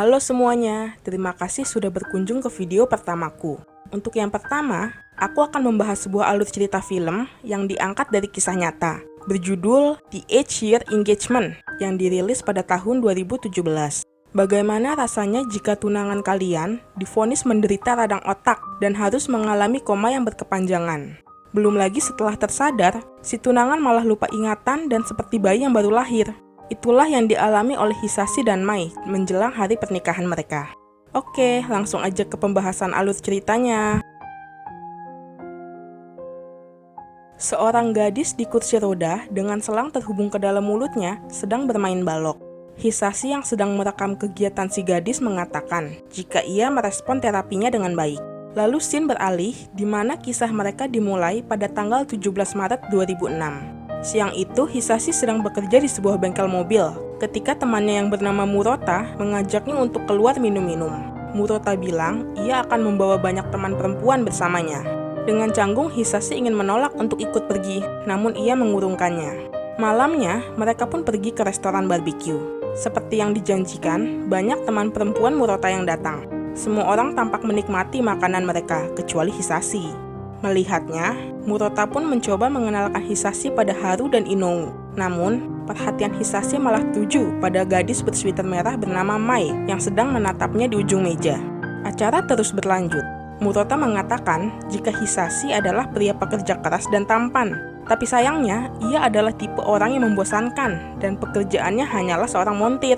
Halo semuanya, terima kasih sudah berkunjung ke video pertamaku. Untuk yang pertama, aku akan membahas sebuah alur cerita film yang diangkat dari kisah nyata, berjudul The 8-Year Engagement, yang dirilis pada tahun 2017. Bagaimana rasanya jika tunangan kalian divonis menderita radang otak dan harus mengalami koma yang berkepanjangan? Belum lagi setelah tersadar, si tunangan malah lupa ingatan dan seperti bayi yang baru lahir. Itulah yang dialami oleh Hisashi dan Mai menjelang hari pernikahan mereka. Oke, langsung aja ke pembahasan alur ceritanya. Seorang gadis di kursi roda dengan selang terhubung ke dalam mulutnya sedang bermain balok. Hisashi yang sedang merekam kegiatan si gadis mengatakan jika ia merespon terapinya dengan baik. Lalu scene beralih di mana kisah mereka dimulai pada tanggal 17 Maret 2006. Siang itu, Hisashi sedang bekerja di sebuah bengkel mobil ketika temannya yang bernama Murota mengajaknya untuk keluar minum-minum. Murota bilang ia akan membawa banyak teman perempuan bersamanya. Dengan canggung, Hisashi ingin menolak untuk ikut pergi, namun ia mengurungkannya. Malamnya, mereka pun pergi ke restoran barbecue. Seperti yang dijanjikan, banyak teman perempuan Murota yang datang. Semua orang tampak menikmati makanan mereka, kecuali Hisashi. Melihatnya, Murota pun mencoba mengenalkan Hisashi pada Haru dan Inoue. Namun, perhatian Hisashi malah tuju pada gadis bersweater merah bernama Mai yang sedang menatapnya di ujung meja. Acara terus berlanjut. Murota mengatakan jika Hisashi adalah pria pekerja keras dan tampan. Tapi sayangnya, ia adalah tipe orang yang membosankan dan pekerjaannya hanyalah seorang montir.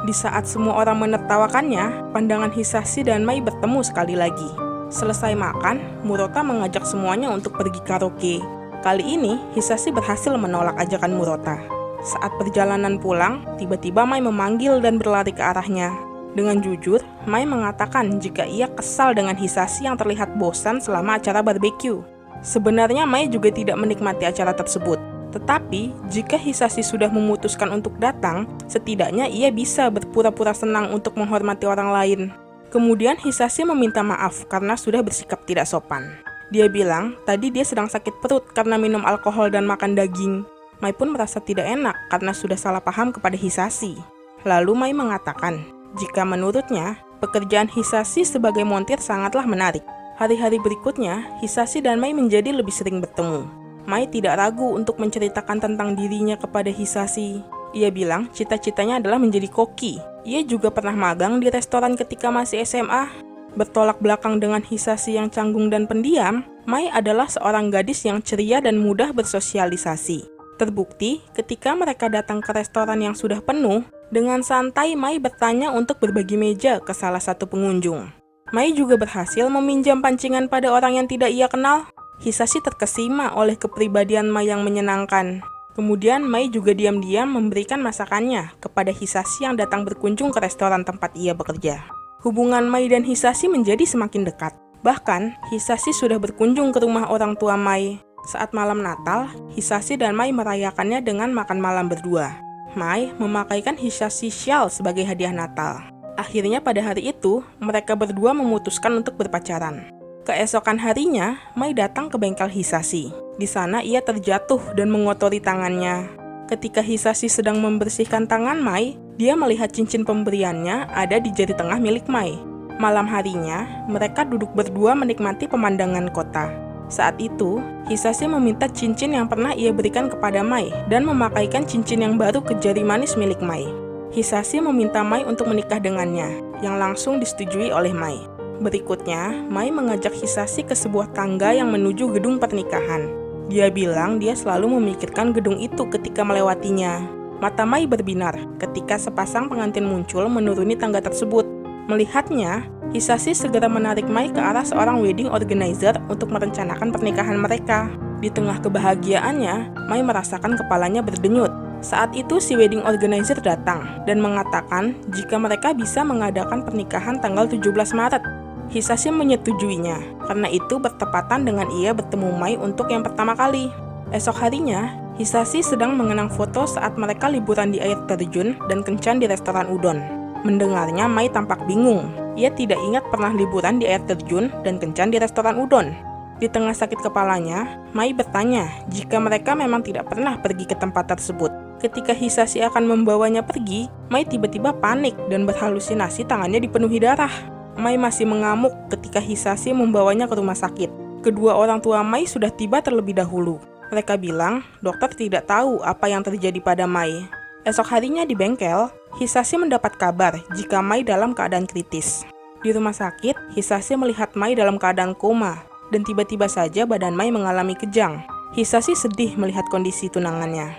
Di saat semua orang menertawakannya, pandangan Hisashi dan Mai bertemu sekali lagi. Selesai makan, Murota mengajak semuanya untuk pergi karaoke. Kali ini, Hisashi berhasil menolak ajakan Murota. Saat perjalanan pulang, tiba-tiba Mai memanggil dan berlari ke arahnya. Dengan jujur, Mai mengatakan jika ia kesal dengan Hisashi yang terlihat bosan selama acara barbeque. Sebenarnya Mai juga tidak menikmati acara tersebut. Tetapi, jika Hisashi sudah memutuskan untuk datang, setidaknya ia bisa berpura-pura senang untuk menghormati orang lain. Kemudian Hisashi meminta maaf karena sudah bersikap tidak sopan. Dia bilang tadi dia sedang sakit perut karena minum alkohol dan makan daging. Mai pun merasa tidak enak karena sudah salah paham kepada Hisashi. Lalu Mai mengatakan jika menurutnya pekerjaan Hisashi sebagai montir sangatlah menarik. Hari-hari berikutnya, Hisashi dan Mai menjadi lebih sering bertemu. Mai tidak ragu untuk menceritakan tentang dirinya kepada Hisashi. Ia bilang cita-citanya adalah menjadi koki. Ia juga pernah magang di restoran ketika masih SMA. Bertolak belakang dengan Hisashi yang canggung dan pendiam, Mai adalah seorang gadis yang ceria dan mudah bersosialisasi. Terbukti, ketika mereka datang ke restoran yang sudah penuh, dengan santai Mai bertanya untuk berbagi meja ke salah satu pengunjung. Mai juga berhasil meminjam pancingan pada orang yang tidak ia kenal. Hisashi terkesima oleh kepribadian Mai yang menyenangkan. Kemudian Mai juga diam-diam memberikan masakannya kepada Hisashi yang datang berkunjung ke restoran tempat ia bekerja. Hubungan Mai dan Hisashi menjadi semakin dekat. Bahkan, Hisashi sudah berkunjung ke rumah orang tua Mai. Saat malam Natal, Hisashi dan Mai merayakannya dengan makan malam berdua. Mai memakaikan Hisashi shawl sebagai hadiah Natal. Akhirnya pada hari itu, mereka berdua memutuskan untuk berpacaran. Keesokan harinya, Mai datang ke bengkel Hisashi. Di sana ia terjatuh dan mengotori tangannya. Ketika Hisashi sedang membersihkan tangan Mai, dia melihat cincin pemberiannya ada di jari tengah milik Mai. Malam harinya, mereka duduk berdua menikmati pemandangan kota. Saat itu, Hisashi meminta cincin yang pernah ia berikan kepada Mai dan memakaikan cincin yang baru ke jari manis milik Mai. Hisashi meminta Mai untuk menikah dengannya, yang langsung disetujui oleh Mai. Berikutnya, Mai mengajak Hisashi ke sebuah tangga yang menuju gedung pernikahan. Dia bilang dia selalu memikirkan gedung itu ketika melewatinya. Mata Mai berbinar ketika sepasang pengantin muncul menuruni tangga tersebut. Melihatnya, Hisashi segera menarik Mai ke arah seorang wedding organizer untuk merencanakan pernikahan mereka. Di tengah kebahagiaannya, Mai merasakan kepalanya berdenyut. Saat itu si wedding organizer datang dan mengatakan jika mereka bisa mengadakan pernikahan tanggal 17 Maret. Hisashi menyetujuinya, karena itu bertepatan dengan ia bertemu Mai untuk yang pertama kali. Esok harinya, Hisashi sedang mengenang foto saat mereka liburan di air terjun dan kencan di restoran udon. Mendengarnya, Mai tampak bingung. Ia tidak ingat pernah liburan di air terjun dan kencan di restoran udon. Di tengah sakit kepalanya, Mai bertanya jika mereka memang tidak pernah pergi ke tempat tersebut. Ketika Hisashi akan membawanya pergi, Mai tiba-tiba panik dan berhalusinasi tangannya dipenuhi darah. Mai masih mengamuk ketika Hisashi membawanya ke rumah sakit. Kedua orang tua Mai sudah tiba terlebih dahulu. Mereka bilang dokter tidak tahu apa yang terjadi pada Mai. Esok harinya di bengkel, Hisashi mendapat kabar jika Mai dalam keadaan kritis. Di rumah sakit, Hisashi melihat Mai dalam keadaan koma, dan tiba-tiba saja badan Mai mengalami kejang. Hisashi sedih melihat kondisi tunangannya.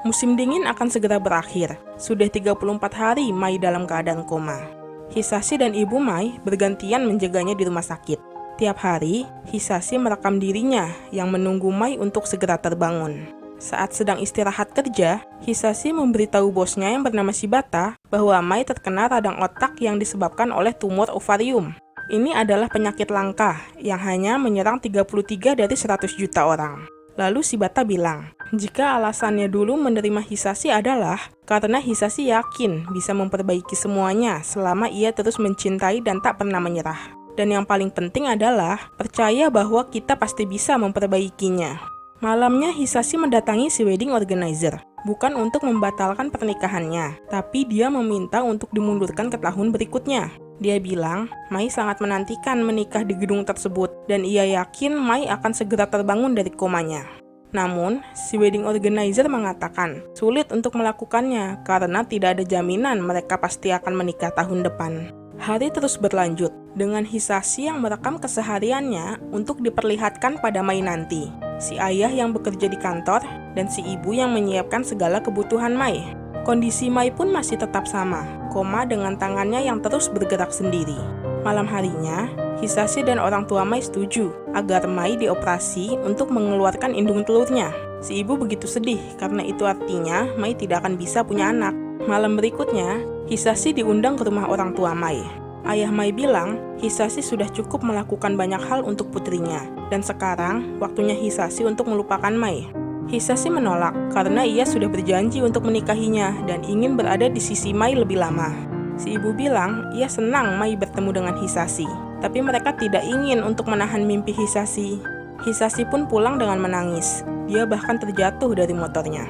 Musim dingin akan segera berakhir. Sudah 34 hari Mai dalam keadaan koma. Hisashi dan ibu Mai bergantian menjaganya di rumah sakit. Tiap hari, Hisashi merekam dirinya yang menunggu Mai untuk segera terbangun. Saat sedang istirahat kerja, Hisashi memberitahu bosnya yang bernama Shibata bahwa Mai terkena radang otak yang disebabkan oleh tumor ovarium. Ini adalah penyakit langka yang hanya menyerang 33 dari 100 juta orang. Lalu Shibata bilang, jika alasannya dulu menerima Hisashi adalah karena Hisashi yakin bisa memperbaiki semuanya selama ia terus mencintai dan tak pernah menyerah. Dan yang paling penting adalah percaya bahwa kita pasti bisa memperbaikinya. Malamnya Hisashi mendatangi si wedding organizer, bukan untuk membatalkan pernikahannya, tapi dia meminta untuk dimundurkan ke tahun berikutnya. Dia bilang, Mai sangat menantikan menikah di gedung tersebut, dan ia yakin Mai akan segera terbangun dari komanya. Namun, si wedding organizer mengatakan sulit untuk melakukannya karena tidak ada jaminan mereka pasti akan menikah tahun depan. Hari terus berlanjut, dengan Hisashi yang merekam kesehariannya untuk diperlihatkan pada Mai nanti. Si ayah yang bekerja di kantor, dan si ibu yang menyiapkan segala kebutuhan Mai. Kondisi Mai pun masih tetap sama, koma dengan tangannya yang terus bergerak sendiri. Malam harinya, Hisashi dan orang tua Mai setuju agar Mai dioperasi untuk mengeluarkan indung telurnya. Si ibu begitu sedih karena itu artinya Mai tidak akan bisa punya anak. Malam berikutnya, Hisashi diundang ke rumah orang tua Mai. Ayah Mai bilang, Hisashi sudah cukup melakukan banyak hal untuk putrinya, dan sekarang waktunya Hisashi untuk melupakan Mai. Hisashi menolak karena ia sudah berjanji untuk menikahinya dan ingin berada di sisi Mai lebih lama. Si ibu bilang ia senang Mai bertemu dengan Hisashi, tapi mereka tidak ingin untuk menahan mimpi Hisashi. Hisashi pun pulang dengan menangis. Dia bahkan terjatuh dari motornya.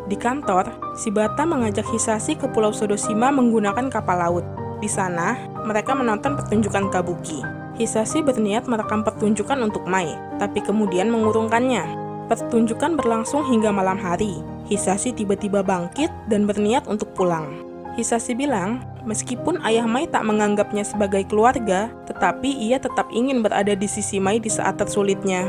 Di kantor, Shibata mengajak Hisashi ke Pulau Sodoshima menggunakan kapal laut. Di sana, mereka menonton pertunjukan kabuki. Hisashi berniat merekam pertunjukan untuk Mai, tapi kemudian mengurungkannya. Pertunjukan berlangsung hingga malam hari. Hisashi tiba-tiba bangkit dan berniat untuk pulang. Hisashi bilang, meskipun ayah Mai tak menganggapnya sebagai keluarga, tetapi ia tetap ingin berada di sisi Mai di saat tersulitnya.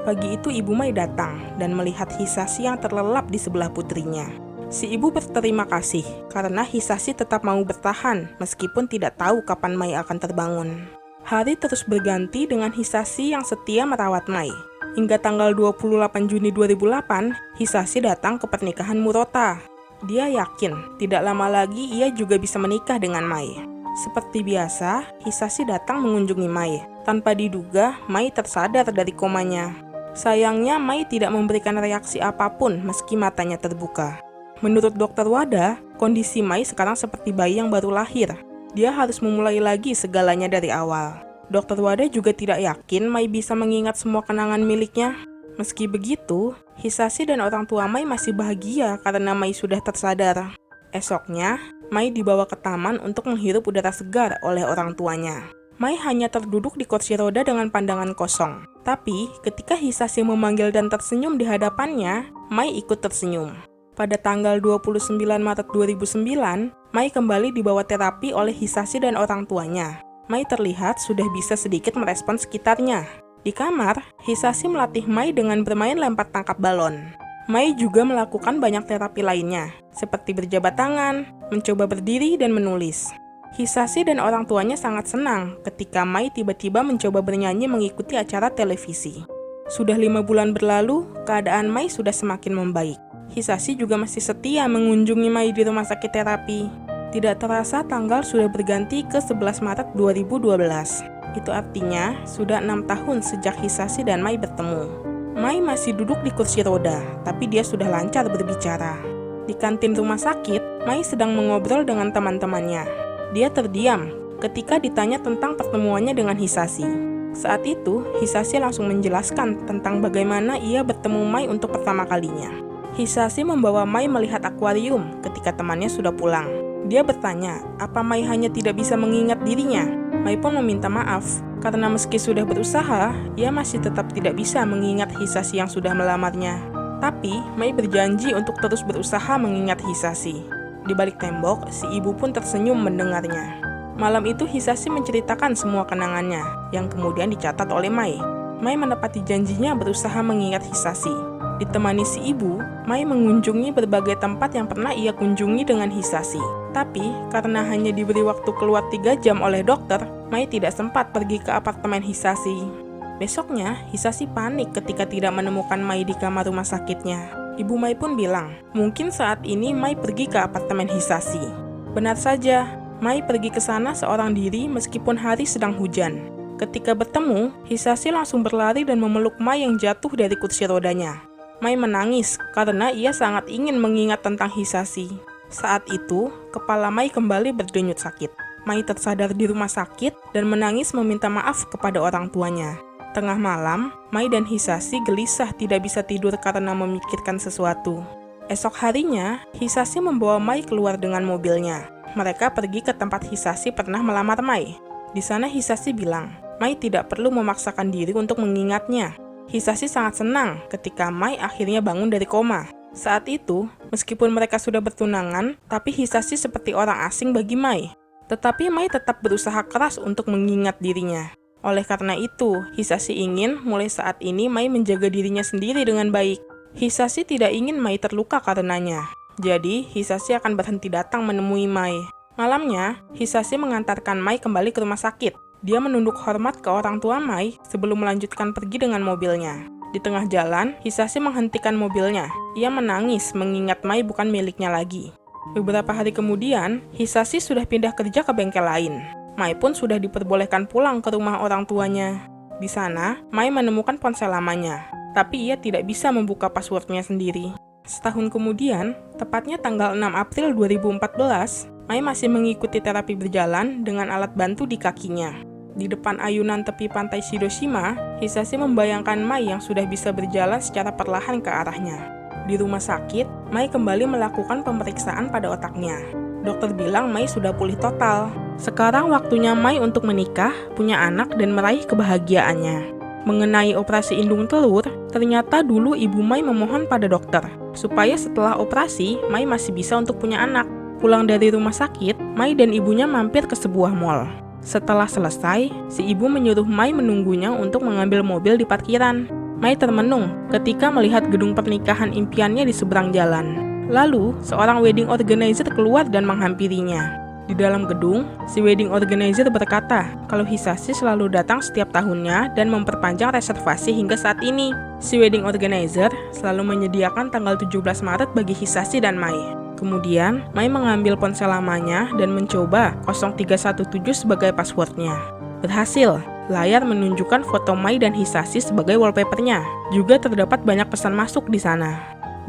Pagi itu ibu Mai datang dan melihat Hisashi yang terlelap di sebelah putrinya. Si ibu berterima kasih karena Hisashi tetap mau bertahan meskipun tidak tahu kapan Mai akan terbangun. Hari terus berganti dengan Hisashi yang setia merawat Mai. Hingga tanggal 28 Juni 2008, Hisashi datang ke pernikahan Murota. Dia yakin tidak lama lagi ia juga bisa menikah dengan Mai. Seperti biasa, Hisashi datang mengunjungi Mai. Tanpa diduga, Mai tersadar dari komanya. Sayangnya, Mai tidak memberikan reaksi apapun meski matanya terbuka. Menurut dokter Wada, kondisi Mai sekarang seperti bayi yang baru lahir. Dia harus memulai lagi segalanya dari awal. Dokter Wada juga tidak yakin Mai bisa mengingat semua kenangan miliknya. Meski begitu, Hisashi dan orang tua Mai masih bahagia karena Mai sudah tersadar. Esoknya, Mai dibawa ke taman untuk menghirup udara segar oleh orang tuanya. Mai hanya terduduk di kursi roda dengan pandangan kosong. Tapi, ketika Hisashi memanggil dan tersenyum di hadapannya, Mai ikut tersenyum. Pada tanggal 29 Maret 2009, Mai kembali dibawa terapi oleh Hisashi dan orang tuanya. Mai terlihat sudah bisa sedikit merespons sekitarnya. Di kamar, Hisashi melatih Mai dengan bermain lempar tangkap balon. Mai juga melakukan banyak terapi lainnya, seperti berjabat tangan, mencoba berdiri, dan menulis. Hisashi dan orang tuanya sangat senang ketika Mai tiba-tiba mencoba bernyanyi mengikuti acara televisi. Sudah 5 bulan berlalu, keadaan Mai sudah semakin membaik. Hisashi juga masih setia mengunjungi Mai di rumah sakit terapi. Tidak terasa tanggal sudah berganti ke 11 Maret 2012. Itu artinya sudah 6 tahun sejak Hisashi dan Mai bertemu. Mai masih duduk di kursi roda, tapi dia sudah lancar berbicara. Di kantin rumah sakit, Mai sedang mengobrol dengan teman-temannya. Dia terdiam ketika ditanya tentang pertemuannya dengan Hisashi. Saat itu, Hisashi langsung menjelaskan tentang bagaimana ia bertemu Mai untuk pertama kalinya. Hisashi membawa Mai melihat akuarium ketika temannya sudah pulang. Dia bertanya, apa Mai hanya tidak bisa mengingat dirinya? Mai pun meminta maaf, karena meski sudah berusaha, ia masih tetap tidak bisa mengingat Hisashi yang sudah melamarnya. Tapi, Mai berjanji untuk terus berusaha mengingat Hisashi. Di balik tembok, si ibu pun tersenyum mendengarnya. Malam itu Hisashi menceritakan semua kenangannya, yang kemudian dicatat oleh Mai. Mai menepati janjinya berusaha mengingat Hisashi. Ditemani si ibu, Mai mengunjungi berbagai tempat yang pernah ia kunjungi dengan Hisashi. Tapi, karena hanya diberi waktu keluar 3 jam oleh dokter, Mai tidak sempat pergi ke apartemen Hisashi. Besoknya, Hisashi panik ketika tidak menemukan Mai di kamar rumah sakitnya. Ibu Mai pun bilang, mungkin saat ini Mai pergi ke apartemen Hisashi. Benar saja, Mai pergi ke sana seorang diri meskipun hari sedang hujan. Ketika bertemu, Hisashi langsung berlari dan memeluk Mai yang jatuh dari kursi rodanya. Mai menangis karena ia sangat ingin mengingat tentang Hisashi. Saat itu, kepala Mai kembali berdenyut sakit. Mai tersadar di rumah sakit dan menangis meminta maaf kepada orang tuanya. Tengah malam, Mai dan Hisashi gelisah tidak bisa tidur karena memikirkan sesuatu. Esok harinya, Hisashi membawa Mai keluar dengan mobilnya. Mereka pergi ke tempat Hisashi pernah melamar Mai. Di sana Hisashi bilang, Mai tidak perlu memaksakan diri untuk mengingatnya. Hisashi sangat senang ketika Mai akhirnya bangun dari koma. Saat itu, meskipun mereka sudah bertunangan, tapi Hisashi seperti orang asing bagi Mai. Tetapi Mai tetap berusaha keras untuk mengingat dirinya. Oleh karena itu, Hisashi ingin mulai saat ini Mai menjaga dirinya sendiri dengan baik. Hisashi tidak ingin Mai terluka karenanya. Jadi, Hisashi akan berhenti datang menemui Mai. Malamnya, Hisashi mengantarkan Mai kembali ke rumah sakit. Dia menunduk hormat ke orang tua Mai sebelum melanjutkan pergi dengan mobilnya. Di tengah jalan, Hisashi menghentikan mobilnya. Ia menangis mengingat Mai bukan miliknya lagi. Beberapa hari kemudian, Hisashi sudah pindah kerja ke bengkel lain. Mai pun sudah diperbolehkan pulang ke rumah orang tuanya. Di sana, Mai menemukan ponsel lamanya, tapi ia tidak bisa membuka passwordnya sendiri. Setahun kemudian, tepatnya tanggal 6 April 2014, Mai masih mengikuti terapi berjalan dengan alat bantu di kakinya. Di depan ayunan tepi pantai Shidoshima, Hisashi membayangkan Mai yang sudah bisa berjalan secara perlahan ke arahnya. Di rumah sakit, Mai kembali melakukan pemeriksaan pada otaknya. Dokter bilang Mai sudah pulih total. Sekarang waktunya Mai untuk menikah, punya anak, dan meraih kebahagiaannya. Mengenai operasi indung telur, ternyata dulu ibu Mai memohon pada dokter, supaya setelah operasi, Mai masih bisa untuk punya anak. Pulang dari rumah sakit, Mai dan ibunya mampir ke sebuah mall. Setelah selesai, si ibu menyuruh Mai menunggunya untuk mengambil mobil di parkiran. Mai termenung ketika melihat gedung pernikahan impiannya di seberang jalan. Lalu, seorang wedding organizer keluar dan menghampirinya. Di dalam gedung, si wedding organizer berkata kalau Hisashi selalu datang setiap tahunnya dan memperpanjang reservasi hingga saat ini. Si wedding organizer selalu menyediakan tanggal 17 Maret bagi Hisashi dan Mai. Kemudian, Mai mengambil ponsel lamanya dan mencoba 0317 sebagai passwordnya. Berhasil, layar menunjukkan foto Mai dan Hisashi sebagai wallpapernya. Juga terdapat banyak pesan masuk di sana.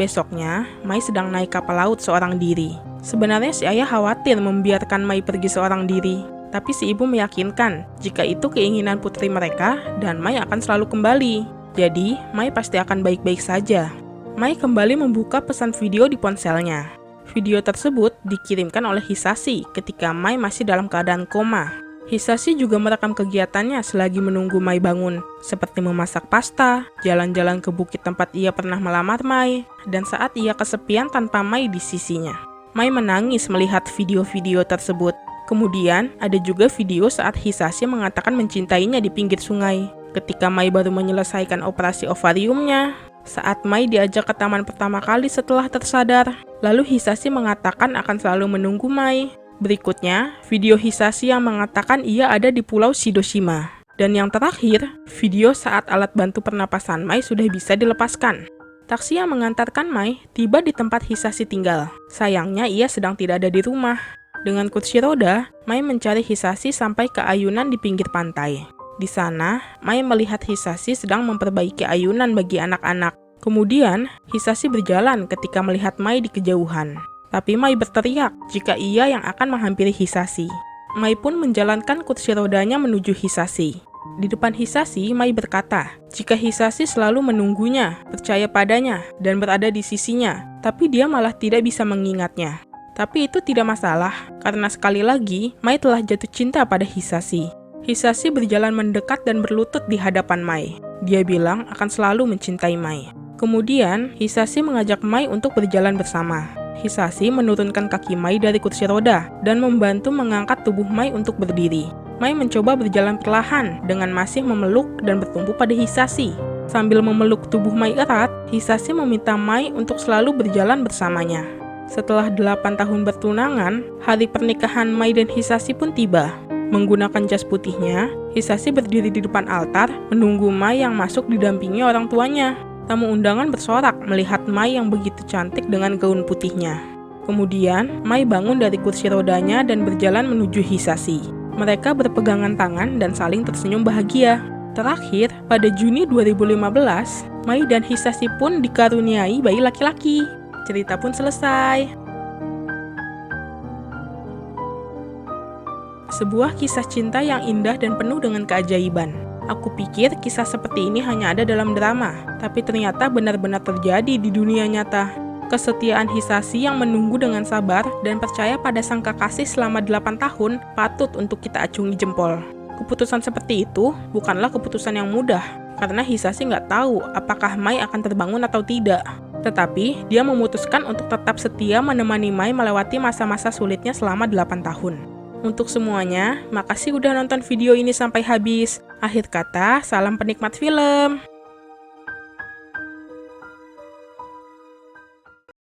Besoknya, Mai sedang naik kapal laut seorang diri. Sebenarnya si ayah khawatir membiarkan Mai pergi seorang diri. Tapi si ibu meyakinkan jika itu keinginan putri mereka dan Mai akan selalu kembali. Jadi, Mai pasti akan baik-baik saja. Mai kembali membuka pesan video di ponselnya. Video tersebut dikirimkan oleh Hisashi ketika Mai masih dalam keadaan koma. Hisashi juga merekam kegiatannya selagi menunggu Mai bangun, seperti memasak pasta, jalan-jalan ke bukit tempat ia pernah melamar Mai, dan saat ia kesepian tanpa Mai di sisinya. Mai menangis melihat video-video tersebut. Kemudian, ada juga video saat Hisashi mengatakan mencintainya di pinggir sungai, ketika Mai baru menyelesaikan operasi ovariumnya. Saat Mai diajak ke taman pertama kali setelah tersadar, lalu Hisashi mengatakan akan selalu menunggu Mai. Berikutnya, video Hisashi yang mengatakan ia ada di pulau Shidoshima. Dan yang terakhir, video saat alat bantu pernapasan Mai sudah bisa dilepaskan. Taksi yang mengantarkan Mai tiba di tempat Hisashi tinggal. Sayangnya ia sedang tidak ada di rumah. Dengan kursi roda, Mai mencari Hisashi sampai ke ayunan di pinggir pantai. Di sana, Mai melihat Hisashi sedang memperbaiki ayunan bagi anak-anak. Kemudian, Hisashi berjalan ketika melihat Mai di kejauhan. Tapi Mai berteriak jika ia yang akan menghampiri Hisashi. Mai pun menjalankan kursi rodanya menuju Hisashi. Di depan Hisashi, Mai berkata, jika Hisashi selalu menunggunya, percaya padanya, dan berada di sisinya, tapi dia malah tidak bisa mengingatnya. Tapi itu tidak masalah, karena sekali lagi, Mai telah jatuh cinta pada Hisashi. Hisashi berjalan mendekat dan berlutut di hadapan Mai. Dia bilang akan selalu mencintai Mai. Kemudian, Hisashi mengajak Mai untuk berjalan bersama. Hisashi menurunkan kaki Mai dari kursi roda dan membantu mengangkat tubuh Mai untuk berdiri. Mai mencoba berjalan perlahan dengan masih memeluk dan bertumpu pada Hisashi. Sambil memeluk tubuh Mai erat, Hisashi meminta Mai untuk selalu berjalan bersamanya. Setelah 8 tahun bertunangan, hari pernikahan Mai dan Hisashi pun tiba. Menggunakan jas putihnya, Hisashi berdiri di depan altar menunggu Mai yang masuk didampingi orang tuanya. Tamu undangan bersorak melihat Mai yang begitu cantik dengan gaun putihnya. Kemudian, Mai bangun dari kursi rodanya dan berjalan menuju Hisashi. Mereka berpegangan tangan dan saling tersenyum bahagia. Terakhir, pada Juni 2015, Mai dan Hisashi pun dikaruniai bayi laki-laki. Cerita pun selesai. Sebuah kisah cinta yang indah dan penuh dengan keajaiban. Aku pikir kisah seperti ini hanya ada dalam drama, tapi ternyata benar-benar terjadi di dunia nyata. Kesetiaan Hisashi yang menunggu dengan sabar dan percaya pada sang kekasih selama 8 tahun patut untuk kita acungi jempol. Keputusan seperti itu bukanlah keputusan yang mudah, karena Hisashi nggak tahu apakah Mai akan terbangun atau tidak. Tetapi, dia memutuskan untuk tetap setia menemani Mai melewati masa-masa sulitnya selama 8 tahun. Untuk semuanya, makasih udah nonton video ini sampai habis. Akhir kata, salam penikmat film.